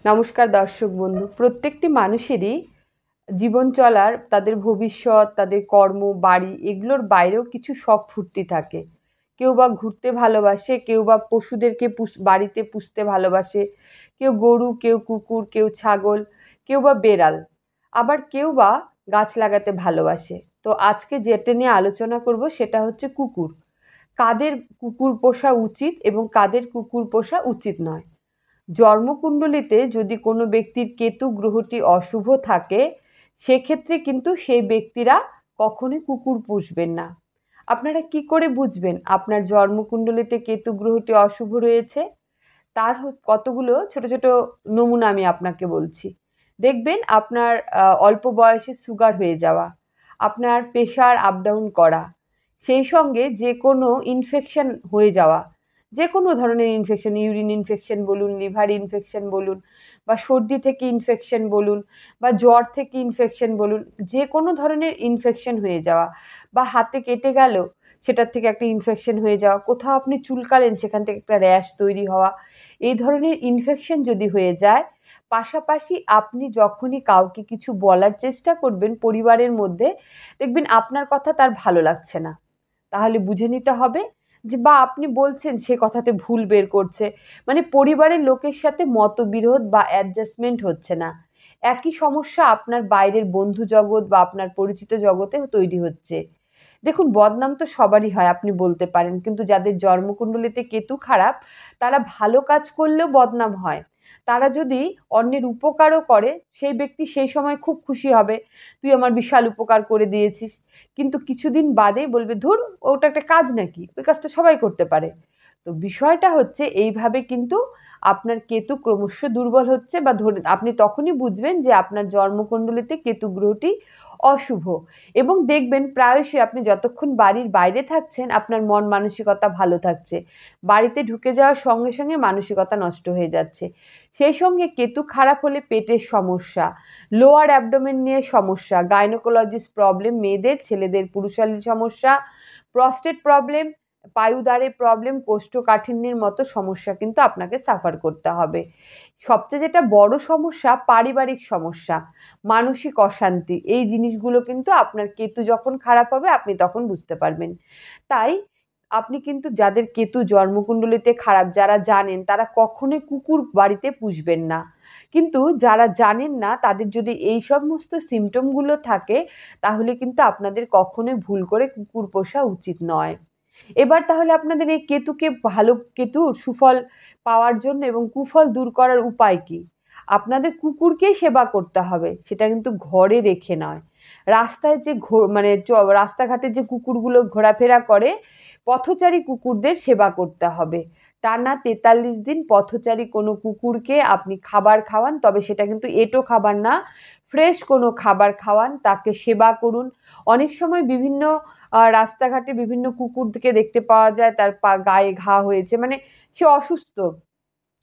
নমস্কার দর্শক বন্ধু, প্রত্যেকটি মানুষেরই জীবন চলার তাদের ভবিষ্যৎ, তাদের কর্ম, বাড়ি এগুলোর বাইরেও কিছু শখ ফুর্তি থাকে। কেউ বা ঘুরতে ভালোবাসে, কেউ বা পশুদেরকে বাড়িতে পুষতে ভালোবাসে, কেউ গরু, কেউ কুকুর, কেউ ছাগল, কেউ বা বেড়াল, আবার কেউ বা গাছ লাগাতে ভালোবাসে। তো আজকে যেটা নিয়ে আলোচনা করব সেটা হচ্ছে কুকুর। কাদের কুকুর পোষা উচিত এবং কাদের কুকুর পোষা উচিত নয়। জন্মকুণ্ডলিতে যদি কোনো ব্যক্তির কেতু গ্রহটি অশুভ থাকে, সেক্ষেত্রে কিন্তু সেই ব্যক্তিরা কখনোই কুকুর পুষবেন না। আপনারা কি করে বুঝবেন আপনার জন্মকুণ্ডলিতে কেতু গ্রহটি অশুভ রয়েছে? তার কতগুলো ছোট ছোট নমুনা আমি আপনাকে বলছি। দেখবেন আপনার অল্প বয়সে সুগার হয়ে যাওয়া, আপনার প্রেশার আপ ডাউন করা, সেই সঙ্গে যে কোনো ইনফেকশন হয়ে যাওয়া, যে কোনো ধরনের ইনফেকশন, ইউরিন ইনফেকশন বলুন, লিভার ইনফেকশন বলুন, বা সর্দি থেকে ইনফেকশন বলুন, বা জ্বর থেকে ইনফেকশন বলুন, যে কোনো ধরনের ইনফেকশন হয়ে যাওয়া, বা হাতে কেটে গেল সেটার থেকে একটা ইনফেকশন হয়ে যাওয়া, কোথাও আপনি চুলকালেন সেখান থেকে একটা র্যাশ তৈরি হওয়া, এই ধরনের ইনফেকশন যদি হয়ে যায়, পাশাপাশি আপনি যখনই কাউকে কিছু বলার চেষ্টা করবেন পরিবারের মধ্যে, দেখবেন আপনার কথা তার ভালো লাগছে না। তাহলে বুঝে নিতে হবে যে, বা আপনি বলছেন সে কথাতে ভুল বের করছে, মানে পরিবারের লোকের সাথে মতবিরোধ বা অ্যাডজাস্টমেন্ট হচ্ছে না। একই সমস্যা আপনার বাইরের বন্ধু জগৎ বা আপনার পরিচিত জগতেও তৈরি হচ্ছে। দেখুন, বদনাম তো সবারই হয়, আপনি বলতে পারেন, কিন্তু যাদের জন্মকুণ্ডলিতে কেতু খারাপ, তারা ভালো কাজ করলেও বদনাম হয়। তারা যদি অন্যের উপকারও করে, সেই ব্যক্তি সেই সময় খুব খুশি হবে, তুই আমার বিশাল উপকার করে দিয়েছিস। কিন্তু কিছুদিন বাদে বলবে, ধুর, ওটা একটা কাজ নাকি, ওই কাজটা সবাই করতে পারে। তো বিষয়টা হচ্ছে এইভাবে কিন্তু আপনার কেতু ক্রমশ দুর্বল হচ্ছে, বা ধরে আপনি তখনই বুঝবেন যে আপনার জন্মকুণ্ডলিতে কেতু গ্রহটি অশুভ। এবং দেখবেন প্রায়শই আপনি যতক্ষণ বাড়ির বাইরে থাকছেন আপনার মন মানসিকতা ভালো থাকছে, বাড়িতে ঢুকে যাওয়ার সঙ্গে সঙ্গে মানসিকতা নষ্ট হয়ে যাচ্ছে। সেই সঙ্গে কেতু খারাপ হলে পেটের সমস্যা, লোয়ার অ্যাবডোমেন নিয়ে সমস্যা, গাইনোকোলজিস্ট প্রবলেম, মেয়েদের ছেলেদের পুরুষালী সমস্যা, প্রস্টেট প্রবলেম, পায়ুদ্বারের প্রবলেম, কোষ্ঠকাঠিন্যের মতো সমস্যা কিন্তু আপনাকে সাফার করতে হবে। সবচেয়ে যেটা বড় সমস্যা, পারিবারিক সমস্যা, মানসিক অশান্তি, এই জিনিসগুলো কিন্তু আপনার কেতু যখন খারাপ হবে আপনি তখন বুঝতে পারবেন। তাই আপনি কিন্তু যাদের কেতু জন্মকুণ্ডলিতে খারাপ, যারা জানেন, তারা কখনোই কুকুর বাড়িতে পুষবেন না। কিন্তু যারা জানেন না, তাদের যদি এই সমস্ত সিমটমগুলো থাকে, তাহলে কিন্তু আপনাদের কখনোই ভুল করে কুকুর পোষা উচিত নয়। এবার তাহলে আপনাদের এই কেতুকে, ভালো কেতুর সুফল পাওয়ার জন্য এবং কুফল দূর করার উপায় কি? আপনাদের কুকুরকেই সেবা করতে হবে, সেটা কিন্তু ঘরে রেখে নয়। রাস্তায় যে মানে রাস্তাঘাটে যে কুকুরগুলো ঘোরাফেরা করে, পথচারী কুকুরদের সেবা করতে হবে। টানা ৪৩ দিন পথচারী কোনো কুকুরকে আপনি খাবার খাওয়ান, তবে সেটা কিন্তু এঁটো খাবার না, ফ্রেশ কোনো খাবার খাওয়ান, তাকে সেবা করুন। অনেক সময় বিভিন্ন রাস্তাঘাটে বিভিন্ন কুকুরকে দেখতে পাওয়া যায়, তার গায়ে ঘা হয়েছে, মানে সে অসুস্থ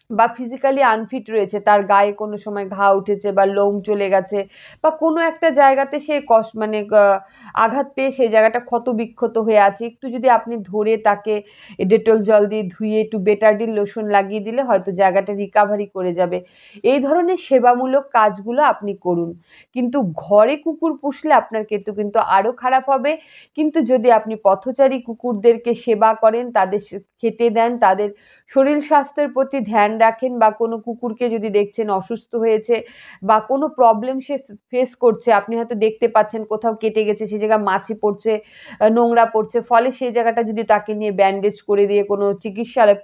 বা ফিজিক্যালি আনফিট রয়েছে, তার গায়ে কোনো সময় ঘা উঠেছে বা লোম চলে গেছে, বা কোনো একটা জায়গাতে সে মানে আঘাত পেয়ে সেই জায়গাটা ক্ষত বিক্ষত হয়ে আছে, একটু যদি আপনি ধরে তাকে ডেটল জল দিয়ে ধুয়ে একটু বেটাডিন লোশন লাগিয়ে দিলে হয়তো জায়গাটা রিকাভারি করে যাবে। এই ধরনের সেবামূলক কাজগুলো আপনি করুন। কিন্তু ঘরে কুকুর পুষলে আপনার কেতু কিন্তু আরও খারাপ হবে। কিন্তু যদি আপনি পথচারী কুকুরদেরকে সেবা করেন, তাদের খেতে দেন, তাদের শরীর স্বাস্থ্যের প্রতি ধ্যান রাখেন, বা কোনো কুকুরকে যদি দেখছেন অসুস্থ হয়েছে বা কোনো প্রবলেম সে ফেস করছে, আপনি হয়তো দেখতে পাচ্ছেন কোথাও কেটে গেছে, সেই জায়গায় মাছি পড়ছে, নোংরা পড়ছে, ফলে সেই জায়গাটা যদি তাকে নিয়ে ব্যান্ডেজ করে দিয়ে কোনো চিকিৎসালয়,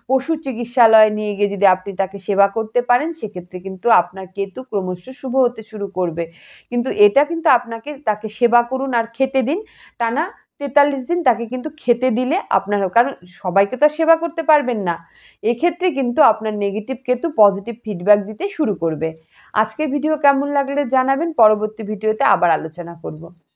পশু চিকিৎসালয়ে নিয়ে গিয়ে যদি আপনি তাকে সেবা করতে পারেন, সেক্ষেত্রে কিন্তু আপনার কেতু ক্রমশ শুভ হতে শুরু করবে। কিন্তু এটা কিন্তু আপনাকে তাকে সেবা করুন আর খেতে দিন, টানা ৪৩ দিন তাকে কিন্তু খেতে দিলে আপনার, কারণ সবাইকে তো আর সেবা করতে পারবেন না, এক্ষেত্রে কিন্তু আপনার নেগেটিভ কেতু পজিটিভ ফিডব্যাক দিতে শুরু করবে। আজকের ভিডিও কেমন লাগলে জানাবেন, পরবর্তী ভিডিওতে আবার আলোচনা করব।